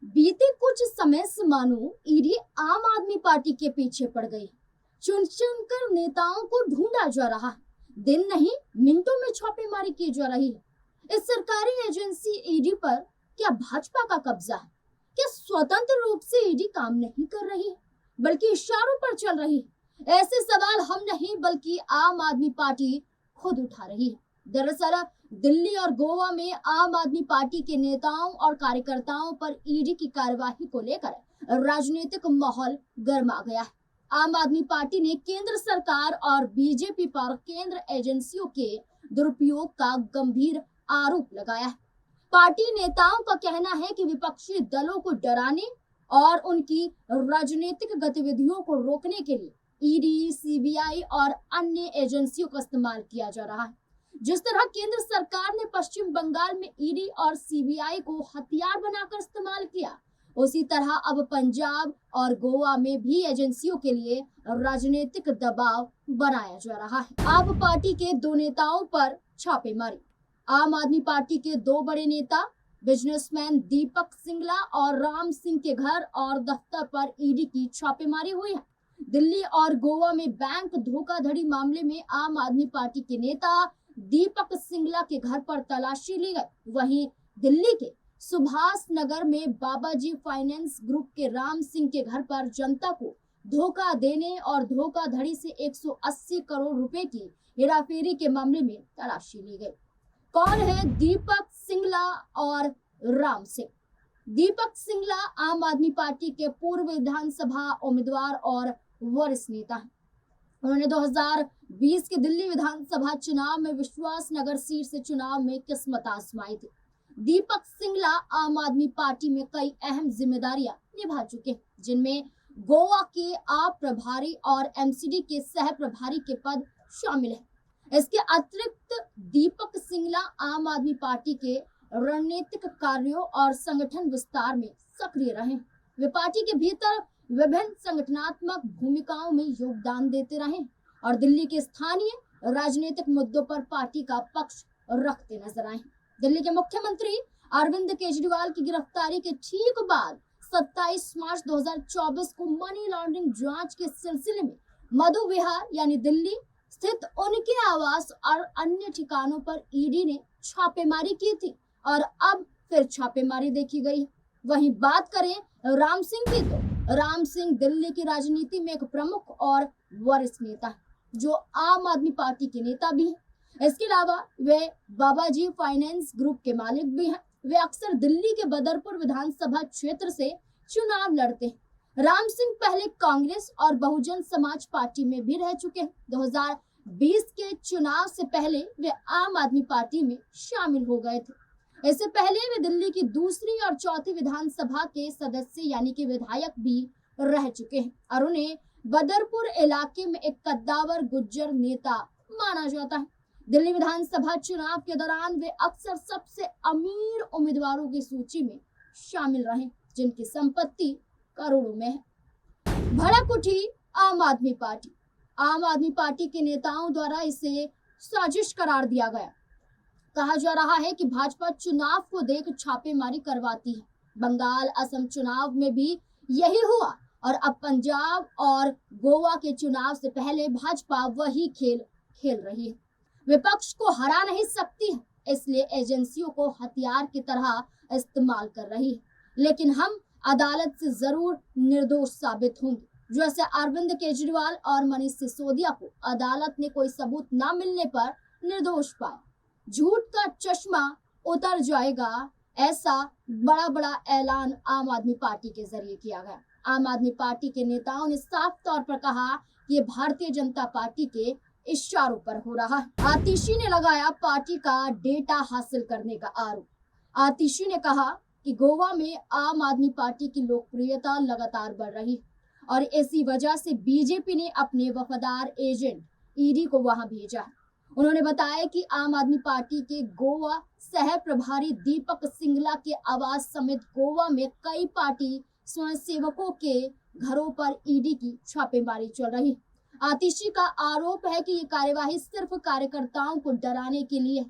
बीते कुछ समय से मानो ईडी आम आदमी पार्टी के पीछे पड़ गई। चुन चुनकर नेताओं को ढूंढा जा रहा है। दिन नहीं मिनटों में छापेमारी की जा रही है। इस सरकारी एजेंसी ईडी पर क्या भाजपा का कब्जा है? क्या स्वतंत्र रूप से ईडी काम नहीं कर रही है, बल्कि इशारों पर चल रही है? ऐसे सवाल हम नहीं बल्कि आम आदमी पार्टी खुद उठा रही है। दरअसल दिल्ली और गोवा में आम आदमी पार्टी के नेताओं और कार्यकर्ताओं पर ईडी की कार्यवाही को लेकर राजनीतिक माहौल गर्मा गया है। आम आदमी पार्टी ने केंद्र सरकार और बीजेपी पर केंद्र एजेंसियों के दुरुपयोग का गंभीर आरोप लगाया है। पार्टी नेताओं का कहना है कि विपक्षी दलों को डराने और उनकी राजनीतिक गतिविधियों को रोकने के लिए ईडी, सीबीआई और अन्य एजेंसियों का इस्तेमाल किया जा रहा है। जिस तरह केंद्र सरकार ने पश्चिम बंगाल में ईडी और सीबीआई को हथियार बनाकर इस्तेमाल किया, उसी तरह अब पंजाब और गोवा में भी एजेंसियों के लिए राजनीतिक दबाव बनाया जा रहा है। आप पार्टी के दो नेताओं पर छापेमारी। आम आदमी पार्टी के दो बड़े नेता बिजनेसमैन दीपक सिंगला और राम सिंह के घर और दफ्तर पर ईडी की छापेमारी हुई है। दिल्ली और गोवा में बैंक धोखाधड़ी मामले में आम आदमी पार्टी के नेता दीपक सिंगला के घर पर तलाशी ली गई। वहीं दिल्ली के सुभाष नगर में बाबाजी फाइनेंस ग्रुप के राम सिंह के घर पर जनता को धोखा देने और धोखाधड़ी से 180 करोड़ रुपए की हेराफेरी के मामले में तलाशी ली गई। कौन है दीपक सिंगला और राम सिंह? दीपक सिंगला आम आदमी पार्टी के पूर्व विधानसभा उम्मीदवार और वरिष्ठ नेता हैं। उन्होंने 2020 के दिल्ली विधानसभा चुनाव में विश्वास नगर सीट से चुनाव में किस्मत आजमाई थी। दीपक सिंगला आम आदमी पार्टी में कई अहम जिम्मेदारियां निभा चुके हैं, जिनमें गोवा के आप प्रभारी और एमसीडी के सह प्रभारी के पद शामिल हैं। इसके अतिरिक्त दीपक सिंगला आम आदमी पार्टी के रणनीतिक कार्यों और संगठन विस्तार में सक्रिय रहे। वे पार्टी के भीतर विभिन्न संगठनात्मक भूमिकाओं में योगदान देते रहे और दिल्ली के स्थानीय राजनीतिक मुद्दों पर पार्टी का पक्ष रखते नजर आए। दिल्ली के मुख्यमंत्री अरविंद केजरीवाल की गिरफ्तारी के ठीक बाद 27 मार्च 2024 को मनी लॉन्ड्रिंग जांच के सिलसिले में मधु विहार यानी दिल्ली स्थित उनके आवास और अन्य ठिकानों पर ईडी ने छापेमारी की थी और अब फिर छापेमारी देखी गई। वहीं बात करें राम सिंह की, तो राम सिंह दिल्ली की राजनीति में एक प्रमुख और वरिष्ठ नेता है, जो आम आदमी पार्टी के नेता भी हैं। इसके अलावा वे बाबाजी फाइनेंस ग्रुप के मालिक भी हैं। वे अक्सर दिल्ली के बदरपुर विधानसभा क्षेत्र से चुनाव लड़ते हैं। राम सिंह पहले कांग्रेस और बहुजन समाज पार्टी में भी रह चुके हैं। 2020 के चुनाव से पहले वे आम आदमी पार्टी में शामिल हो गए थे। इससे पहले वे दिल्ली की दूसरी और चौथी विधानसभा के सदस्य यानी कि विधायक भी रह चुके हैं और उन्हें बदरपुर इलाके में एक कद्दावर गुज्जर नेता माना जाता है। दिल्ली विधानसभा चुनाव के दौरान वे अक्सर सबसे अमीर उम्मीदवारों की सूची में शामिल रहे, जिनकी संपत्ति करोड़ों में है। भड़क उठी आम आदमी पार्टी। आम आदमी पार्टी के नेताओं द्वारा इसे साजिश करार दिया गया। कहा जा रहा है कि भाजपा चुनाव को देख छापेमारी करवाती है। बंगाल, असम चुनाव में भी यही हुआ और अब पंजाब और गोवा के चुनाव से पहले भाजपा वही खेल खेल रही है। विपक्ष को हरा नहीं सकती है, इसलिए एजेंसियों को हथियार की तरह इस्तेमाल कर रही है। लेकिन हम अदालत से जरूर निर्दोष साबित होंगे। जैसे अरविंद केजरीवाल और मनीष सिसोदिया को अदालत ने कोई सबूत न मिलने पर निर्दोष पाया। झूठ का चश्मा उतर जाएगा, ऐसा बड़ा ऐलान आम आदमी पार्टी के जरिए किया गया। आम आदमी पार्टी के नेताओं ने साफ तौर पर कहा कि ये भारतीय जनता पार्टी के इशारों पर हो रहा है। आतिशी ने लगाया पार्टी का डेटा हासिल करने का आरोप। आतिशी ने कहा कि गोवा में आम आदमी पार्टी की लोकप्रियता लगातार बढ़ रही है और इसी वजह से बीजेपी ने अपने वफादार एजेंट ईडी को वहां भेजा है। उन्होंने बताया कि आम आदमी पार्टी के गोवा सह प्रभारी दीपक सिंगला के आवास समेत गोवा में कई पार्टी स्वयंसेवकों के घरों पर ईडी की छापेमारी चल रही। आतिशी का आरोप है कि ये कार्यवाही सिर्फ कार्यकर्ताओं को डराने के लिए।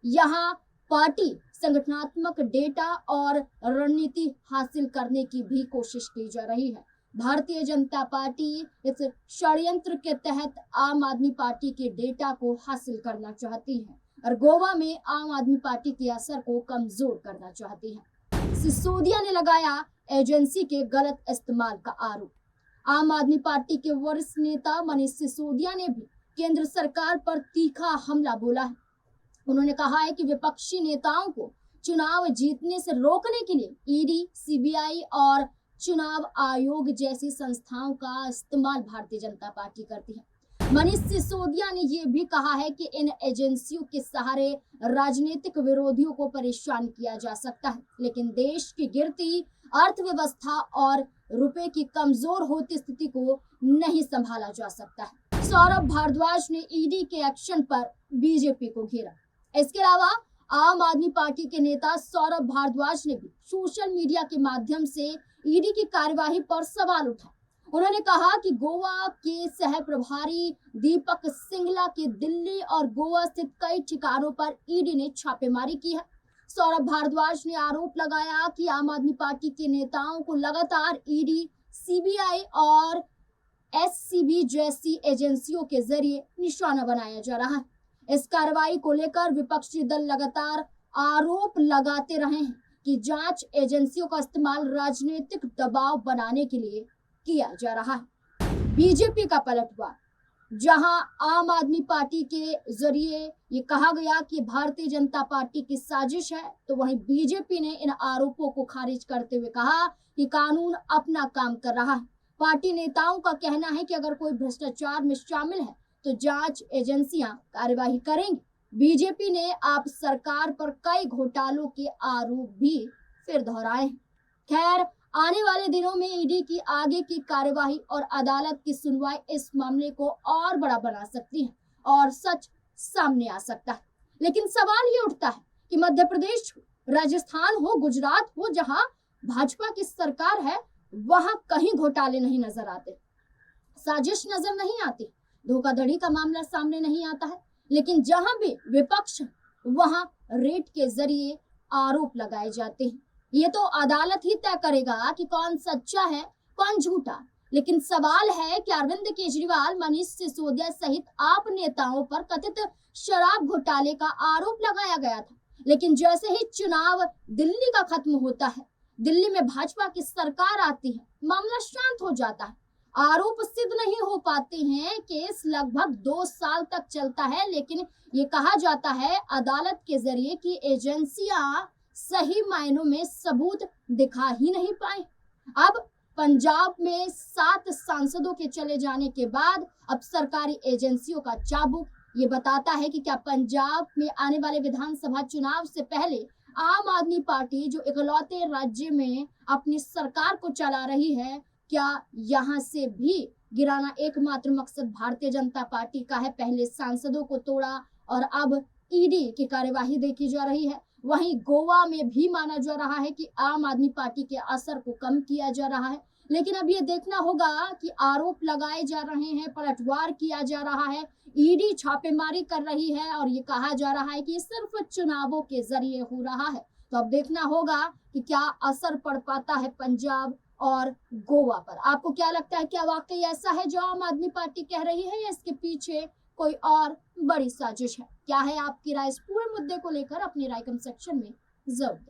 यहाँ पार्टी संगठनात्मक डेटा और रणनीति हासिल करने की भी कोशिश की जा रही है। भारतीय जनता पार्टी इस षड्यंत्र के तहत आम आदमी पार्टी के डेटा को हासिल करना चाहती है और गोवा में आम आदमी पार्टी के असर को कमजोर करना चाहती है। सिसोदिया ने लगाया एजेंसी के गलत इस्तेमाल का आरोप। आम आदमी पार्टी के वरिष्ठ नेता मनीष सिसोदिया ने भी केंद्र सरकार पर तीखा हमला बोला है। उन्होंने कहा है कि विपक्षी नेताओं को चुनाव जीतने से रोकने के लिए ईडी, सीबीआई और चुनाव आयोग जैसी संस्थाओं का इस्तेमाल भारतीय जनता पार्टी करती है। मनीष सिसोदिया ने यह भी कहा है कि इन एजेंसियों के सहारे राजनीतिक विरोधियों को परेशान किया जा सकता है, लेकिन देश की गिरती अर्थव्यवस्था और रुपए की कमजोर होती स्थिति को नहीं संभाला जा सकता है। सौरभ भारद्वाज ने ईडी के एक्शन पर बीजेपी को घेरा। इसके अलावा आम आदमी पार्टी के नेता सौरभ भारद्वाज ने भी सोशल मीडिया के माध्यम से ईडी की कार्यवाही पर सवाल उठाए। उन्होंने कहा कि गोवा के सह प्रभारी दीपक सिंगला के दिल्ली और गोवा स्थित कई ठिकानों पर ईडी ने छापेमारी की है। सौरभ भारद्वाज ने आरोप लगाया कि आम आदमी पार्टी के नेताओं को लगातार ईडी, सीबीआई और एससीबी जैसी एजेंसियों के जरिए निशाना बनाया जा रहा है। इस कार्रवाई को लेकर विपक्षी दल लगातार आरोप लगाते रहे हैं कि जांच एजेंसियों का इस्तेमाल राजनीतिक दबाव बनाने के लिए किया जा रहा है। बीजेपी का पलटवार, जहां आम आदमी पार्टी के जरिए ये कहा गया कि भारतीय जनता पार्टी की साजिश है, तो वहीं बीजेपी ने इन आरोपों को खारिज करते हुए कहा कि कानून अपना काम कर रहा है। पार्टी नेताओं का कहना है कि अगर कोई भ्रष्टाचार में शामिल है तो जांच एजेंसियां कार्यवाही करेंगी। बीजेपी ने आप सरकार पर कई घोटालों के आरोप भी फिर दोहराए। खैर, आने वाले दिनों में ईडी की आगे की कार्यवाही और अदालत की सुनवाई इस मामले को और बड़ा बना सकती है और सच सामने आ सकता है। लेकिन सवाल ये उठता है कि मध्य प्रदेश, राजस्थान हो, गुजरात हो, जहां भाजपा की सरकार है, वहां कहीं घोटाले नहीं नजर आते, साजिश नजर नहीं आती, धोखाधड़ी का मामला सामने नहीं आता है। लेकिन जहां भी विपक्ष, वहां रेड के जरिए आरोप लगाए जाते हैं। ये तो अदालत ही तय करेगा कि कौन सच्चा है, कौन झूठा। लेकिन सवाल है कि अरविंद केजरीवाल, मनीष सिसोदिया सहित आप नेताओं पर कथित शराब घोटाले का आरोप लगाया गया था, लेकिन जैसे ही चुनाव दिल्ली का खत्म होता है, दिल्ली में भाजपा की सरकार आती है, मामला शांत हो जाता है, आरोप सिद्ध नहीं हो पाते हैं, केस लगभग 2 साल तक चलता है। लेकिन ये कहा जाता है अदालत के जरिए कि एजेंसियां सही मायनों में सबूत दिखा ही नहीं पाए। अब पंजाब में 7 सांसदों के चले जाने के बाद अब सरकारी एजेंसियों का चाबुक ये बताता है कि क्या पंजाब में आने वाले विधानसभा चुनाव से पहले आम आदमी पार्टी, जो इकलौते राज्य में अपनी सरकार को चला रही है, क्या यहाँ से भी गिराना एकमात्र मकसद भारतीय जनता पार्टी का है? पहले सांसदों को तोड़ा और अब ईडी की कार्यवाही देखी जा रही है। वहीं गोवा में भी माना जा रहा है कि आम आदमी पार्टी के असर को कम किया जा रहा है। लेकिन अब ये देखना होगा कि आरोप लगाए जा रहे हैं, पलटवार किया जा रहा है, ईडी छापेमारी कर रही है और ये कहा जा रहा है कि सिर्फ चुनावों के जरिए हो रहा है। तो अब देखना होगा कि क्या असर पड़ पाता है पंजाब और गोवा पर। आपको क्या लगता है, क्या वाकई ऐसा है जो आम आदमी पार्टी कह रही है, या इसके पीछे कोई और बड़ी साजिश है? क्या है आपकी राय इस पूरे मुद्दे को लेकर? अपनी राय कमेंट सेक्शन में जरूर दें।